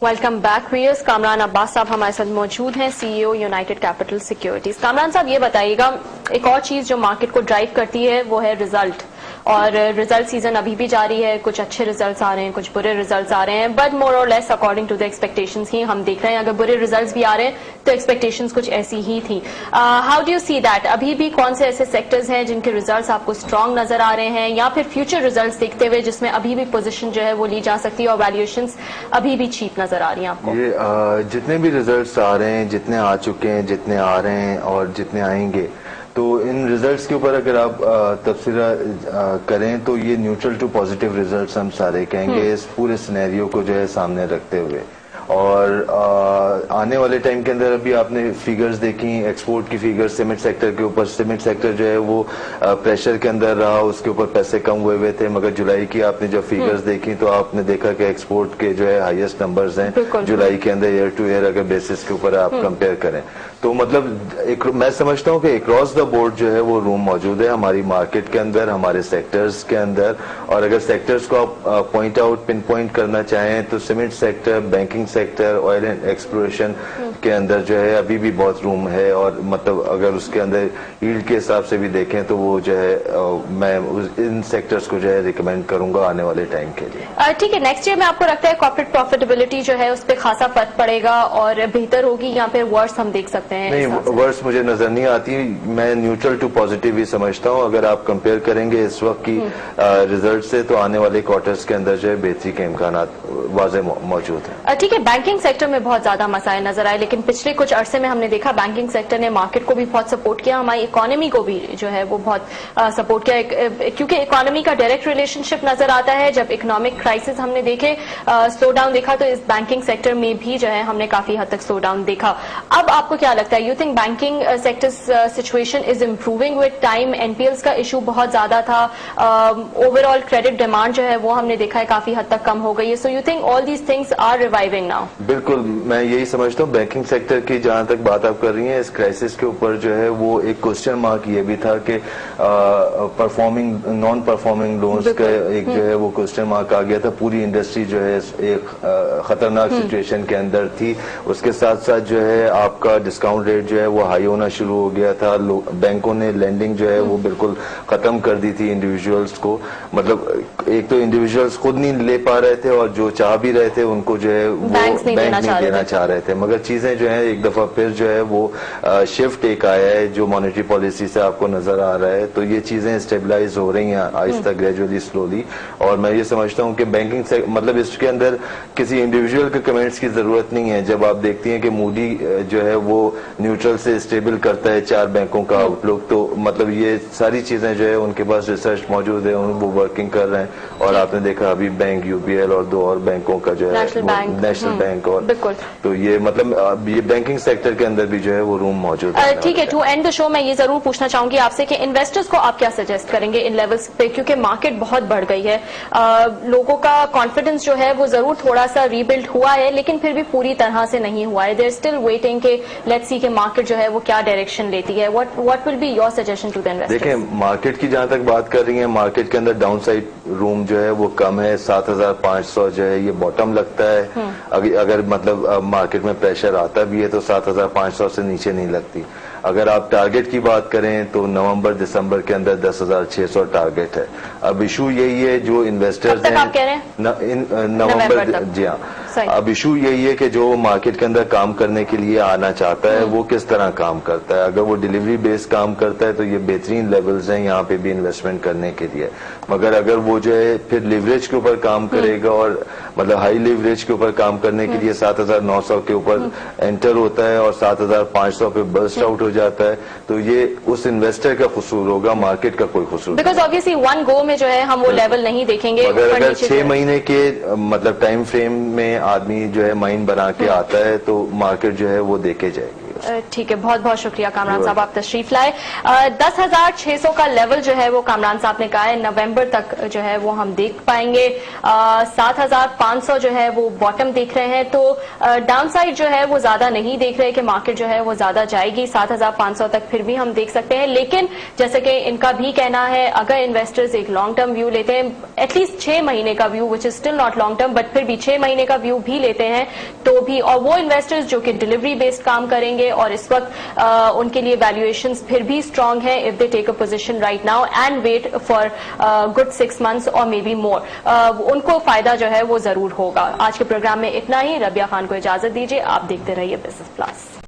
Welcome back viewers. Kamran Abbas साहब हमारे साथ मौजूद हैं, CEO United capital securities. Kamran साहब ये बताइएगा, एक और चीज जो मार्केट को ड्राइव करती है वो है रिजल्ट, और रिजल्ट सीजन अभी भी जारी है। कुछ अच्छे रिजल्ट्स आ रहे हैं, कुछ बुरे रिजल्ट्स आ रहे हैं, बट मोर और less according to the expectations ही हम देख रहे हैं। अगर बुरे रिजल्ट्स भी आ रहे हैं तो एक्सपेक्टेशंस कुछ ऐसी ही थी। How do you see that? अभी भी कौन से ऐसे सेक्टर्स हैं जिनके रिजल्ट्स आपको स्ट्रांग नजर आ रहे हैं, या फिर फ्यूचर रिजल्ट्स देखते हुए जिसमें अभी भी पोजीशन जो है वो ली जा सकती है और वैल्यूएशंस अभी भी चीप नजर आ रही हैं आपको? ये जितने भी रिजल्ट्स आ रहे हैं, जितने आ चुके हैं, जितने आ रहे हैं और जितने आएंगे, तो इन रिजल्ट्स के ऊपर अगर आप तबसरा करें तो ये न्यूट्रल टू पॉजिटिव रिजल्ट्स हम सारे कहेंगे इस पूरे सिनेरियो को जो है सामने रखते हुए। और आने वाले टाइम के अंदर अभी आपने फिगर्स देखी, एक्सपोर्ट की फिगर्स सीमेंट सेक्टर के ऊपर। सीमेंट सेक्टर जो है वो प्रेशर के अंदर रहा, उसके ऊपर पैसे कम हुए थे, मगर जुलाई की आपने जब फिगर्स देखी तो आपने देखा कि एक्सपोर्ट के जो है हाईएस्ट नंबर्स हैं जुलाई के अंदर ईयर टू ईयर अगर बेसिस के ऊपर आप कंपेयर करें। तो मतलब मैं समझता हूँ कि अक्रॉस द बोर्ड जो है वो रूम मौजूद है हमारी मार्केट के अंदर, हमारे सेक्टर्स के अंदर। और अगर सेक्टर्स को आप पॉइंट आउट पिन पॉइंट करना चाहें तो cement sector, banking sector, oil and exploration के अंदर जो है अभी भी बहुत रूम है। और मतलब अगर उसके अंदर यील्ड के हिसाब से भी देखें तो वो जो है मैं इन सेक्टर्स को जो है रिकमेंड करूंगा आने वाले टाइम के लिए। ठीक है, नेक्स्ट ईयर में आपको लगता है कॉर्पोरेट प्रॉफिटेबिलिटी जो है उस पर खासा फर्क पड़ेगा और बेहतर होगी, या फिर वर्स हम देख सकते हैं? नहीं, वर्स मुझे नजर नहीं आती। मैं न्यूट्रल टू पॉजिटिव ही समझता हूँ। अगर आप कंपेयर करेंगे इस वक्त की रिजल्ट से तो आने वाले क्वार्टर्स के अंदर जो है बेहतरी के इम्कान वाज़े मौजूद है। ठीक है, बैंकिंग सेक्टर में बहुत ज्यादा मसाइल नजर आए, लेकिन पिछले कुछ अरसे में हमने देखा बैंकिंग सेक्टर ने मार्केट को भी बहुत सपोर्ट किया, हमारी इकोनॉमी को भी जो है वो बहुत सपोर्ट किया, क्योंकि इकोनॉमी का डायरेक्ट रिलेशनशिप नजर आता है। जब इकोनॉमिक क्राइसिस हमने देखे, स्लो डाउन देखा, तो इस बैंकिंग सेक्टर में भी जो है हमने काफी हद तक स्लो डाउन देखा। अब आपको क्या लगता है, you think banking sector situation is improving with time? NPLs का इशू बहुत ज्यादा था, ओवरऑल क्रेडिट डिमांड जो है वो हमने देखा है काफी हद तक कम हो गई है। So you think all these things are reviving now? बिल्कुल, मैं यही समझता हूँ। बैंकिंग सेक्टर की जहां तक बात आप कर रही हैं, इस क्राइसिस के ऊपर जो है वो एक क्वेश्चन मार्क ये भी था कि परफॉर्मिंग नॉन परफॉर्मिंग लोन्स का एक जो है वो क्वेश्चन मार्क आ गया था। पूरी इंडस्ट्री जो है एक खतरनाक सिचुएशन के अंदर थी। उसके साथ साथ जो है आपका डिस्काउंट रेट जो है वो हाई होना शुरू हो गया था। बैंकों ने लेंडिंग जो है वो बिल्कुल खत्म कर दी थी इंडिविजुअल्स को। मतलब एक तो इंडिविजुअल्स खुद नहीं ले पा रहे थे और जो चाह भी रहे थे उनको जो है वो बैंक नहीं देना चाह रहे थे। मगर चीजें जो है एक दफा फिर जो है वो शिफ्ट एक आया है जो मॉनेटरी पॉलिसी से आपको नजर आ रहा है। तो ये चीजें स्टेबलाइज हो रही हैं आहिस्ता, ग्रेजुअली, स्लोली। और मैं ये समझता हूँ कि बैंकिंग से मतलब इसके अंदर किसी इंडिविजुअल के कमेंट्स की जरूरत नहीं है। जब आप देखती हैं कि मूडी जो है वो न्यूट्रल से स्टेबल करता है 4 बैंकों का आउटलुक, तो मतलब ये सारी चीजें जो है उनके पास रिसर्च मौजूद है, वो वर्किंग कर रहे हैं। और आपने देखा अभी बैंक, यूपीएल और 2 और बैंकों का जो है नेशनल बैंक, और तो ये मतलब ये बैंकिंग सेक्टर के अंदर भी जो है वो रूम मौजूद है। ठीक है, टू एंड द शो मैं ये जरूर पूछना चाहूंगी आपसे कि इन्वेस्टर्स को आप क्या सजेस्ट करेंगे इन लेवल्स पे, क्योंकि मार्केट बहुत बढ़ गई है, लोगों का कॉन्फिडेंस जो है वो जरूर थोड़ा सा रीबिल्ड हुआ है, लेकिन फिर भी पूरी तरह से नहीं हुआ है। देयर स्टिल वेटिंग के लेट्स सी के मार्केट जो है वो क्या डायरेक्शन लेती है। What will be your suggestion to the investors? देखिए, मार्केट की जहां तक बात कर रही है, मार्केट के अंदर डाउन साइड रूम जो है वो कम है। 7500 जो है ये बॉटम लगता है। अगर मतलब मार्केट में प्रेशर आता भी है तो 7500 से नीचे नहीं लगती। अगर आप टारगेट की बात करें तो नवंबर दिसंबर के अंदर 10,600 टारगेट है। अब इशू यही है जो इन्वेस्टर्स हैं, आप कह रहे हैं नवंबर, जी हाँ। अब इशू यही है कि जो मार्केट के अंदर काम करने के लिए आना चाहता है वो किस तरह काम करता है। अगर वो डिलीवरी बेस्ड काम करता है तो ये बेहतरीन लेवल्स हैं यहाँ पे भी इन्वेस्टमेंट करने के लिए। मगर अगर वो जो है फिर लिवरेज के ऊपर काम करेगा और मतलब हाई लिवरेज के ऊपर काम करने के लिए 7,900 के ऊपर एंटर होता है और 7,500 पे बर्स्ट आउट हो जाता है, तो ये उस इन्वेस्टर का कसूर होगा, मार्केट का कोई कसूर। बिकॉज ऑब्वियसली वन गो में जो है हम वो लेवल नहीं देखेंगे। अगर 6 महीने के मतलब टाइम फ्रेम में आदमी जो है माइंड बना के आता है तो मार्केट जो है वो देखे जाएगी। ٹھیک ہے, بہت بہت شکریہ کامران صاحب, آپ تشریف لائے. 10,600 کا لیول جو ہے وہ کامران صاحب نے کہا ہے نومبر تک جو ہے وہ ہم دیکھ پائیں گے. 7,500 جو ہے وہ باٹم دیکھ رہے ہیں, تو ڈاؤن سائڈ جو ہے وہ زیادہ نہیں دیکھ رہے کہ مارکیٹ جو ہے وہ زیادہ جائے گی. 7,500 تک پھر بھی ہم دیکھ سکتے ہیں, لیکن جیسے کہ ان کا بھی کہنا ہے اگر انویسٹرز ایک لانگ ٹرم ویو لیتے ہیں, ایٹ لیسٹ 6 مہینے کا view, which is still not long term but پھر بھی 6 مہینے کا ویو بھی لیتے ہیں تو بھی, اور وہ انویسٹرز جو کہ ڈلیوری بیسڈ کام کریں گے اور اس وقت ان کے لیے ویلیویشنز پھر بھی اسٹرانگ ہیں, if they take a position right now and wait for good 6 months اور مے بی مور, ان کو فائدہ جو ہے وہ ضرور ہوگا. آج کے پروگرام میں اتنا ہی. ربیہ خان کو اجازت دیجیے, آپ دیکھتے رہیے بزنس پلس.